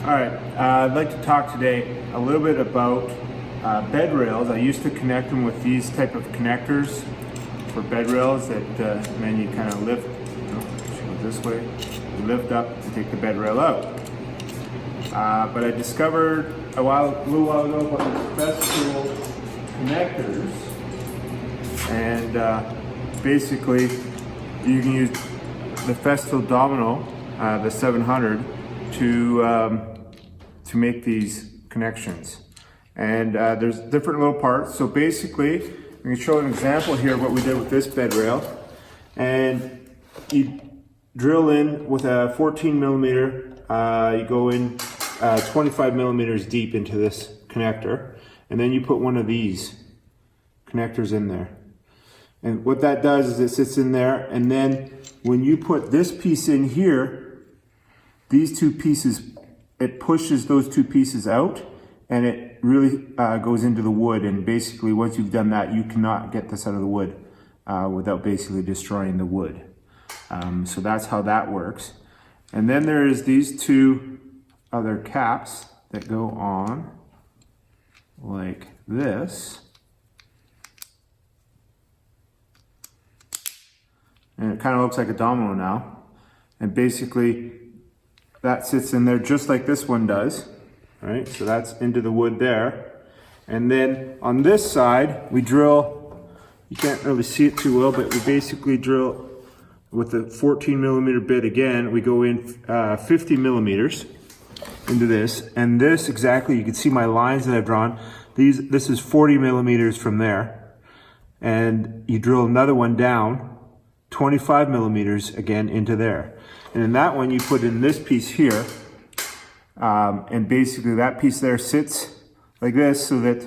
All right, I'd like to talk today a little bit about bed rails. I used to connect them with these type of connectors for bed rails that then you kind of lift, go this way, you lift up and take the bed rail out. But I discovered a little while ago about these Festool connectors, and basically you can use the Festool Domino, the 700, to make these connections. And there's different little parts. So basically, I'm going to show an example here of what we did with this bed rail. And you drill in with a 14 millimeter, you go in 25 millimeters deep into this connector, and then you put one of these connectors in there. And what that does is it sits in there, and then when you put this piece in here, these two pieces, it pushes those two pieces out, and it really goes into the wood. And basically, once you've done that, you cannot get this out of the wood without basically destroying the wood. So that's how that works. And then there's these two other caps that go on like this. And it kind of looks like a domino now. And basically, that sits in there just like this one does, right? So that's into the wood there. And then on this side, we drill, you can't really see it too well, but we basically drill with the 14 millimeter bit again. We go in 50 millimeters into this. And this exactly, you can see my lines that I've drawn. This is 40 millimeters from there. And you drill another one down 25 millimeters again into there. And in that one, you put in this piece here, and basically that piece there sits like this, so that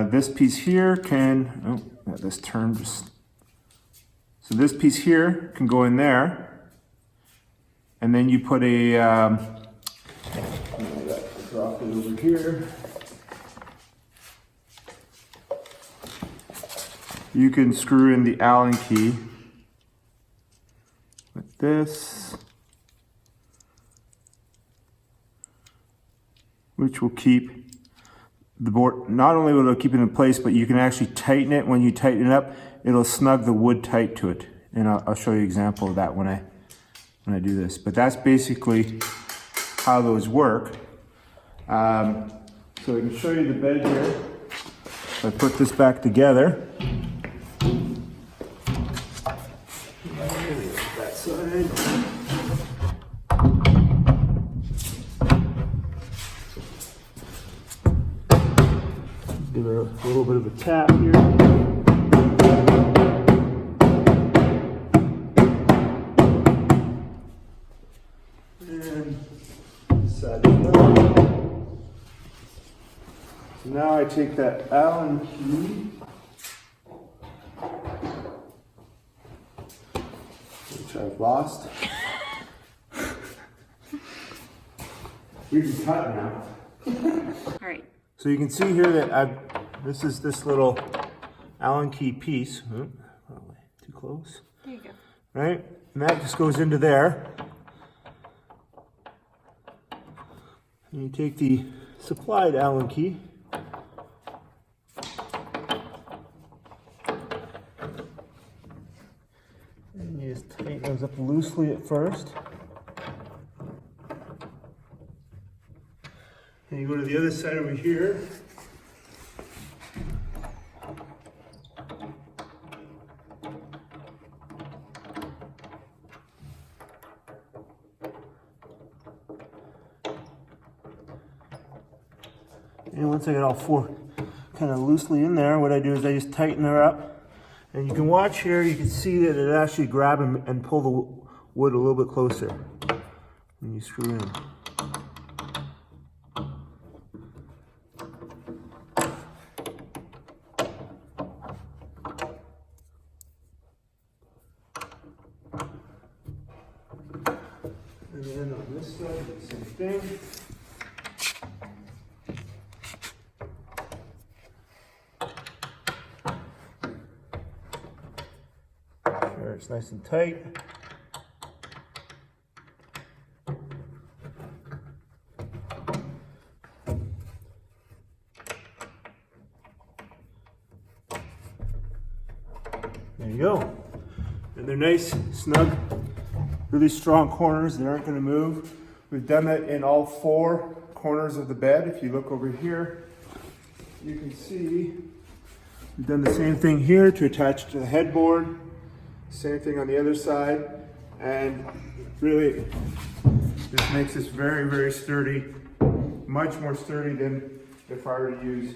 this piece here can, this turn just, so this piece here can go in there, and then you put a, drop it over here. You can screw in the Allen key like this, which will keep the board, not only will it keep it in place, but you can actually tighten it. When you tighten it up, it'll snug the wood tight to it. And I'll show you an example of that when I do this. But that's basically how those work. So I can show you the bed here. If I put this back together. That side. Give her a little bit of a tap here. And side it down. So now I take that Allen key, which I've lost. We can cut now. All right. So you can see here that this is this little Allen key piece. Too close. There you go. Right? And that just goes into there. And you take the supplied Allen key. And you just tighten those up loosely at first. And you go to the other side over here. And once I get all four kind of loosely in there, what I do is I just tighten her up. And you can watch here, you can see that it actually grab and pull the wood a little bit closer when you screw in. And then on this side, the same thing. Sure, it's nice and tight. nice, snug, really strong corners that aren't going to move. We've done that in all 4 corners of the bed. If you look over here, you can see we've done the same thing here to attach to the headboard. Same thing on the other side. And really, this makes this very, very sturdy, much more sturdy than if I were to use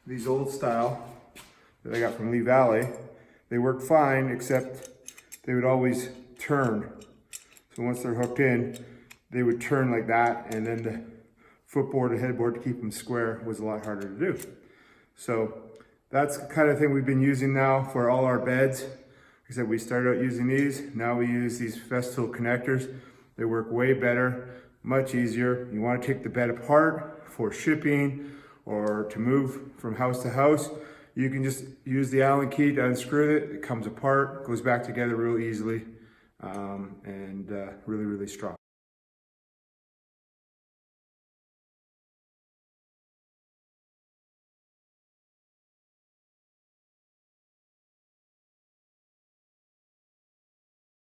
these old style that I got from Lee Valley. They work fine, except they would always turn. So once they're hooked in, they would turn like that, and then the footboard and headboard to keep them square was a lot harder to do. So that's the kind of thing we've been using now for all our beds. Like I said, we started out using these. Now we use these Festool connectors. They work way better, much easier. You want to take the bed apart for shipping or to move from house to house. You can just use the Allen key to unscrew it. It comes apart, goes back together real easily, and really, really strong.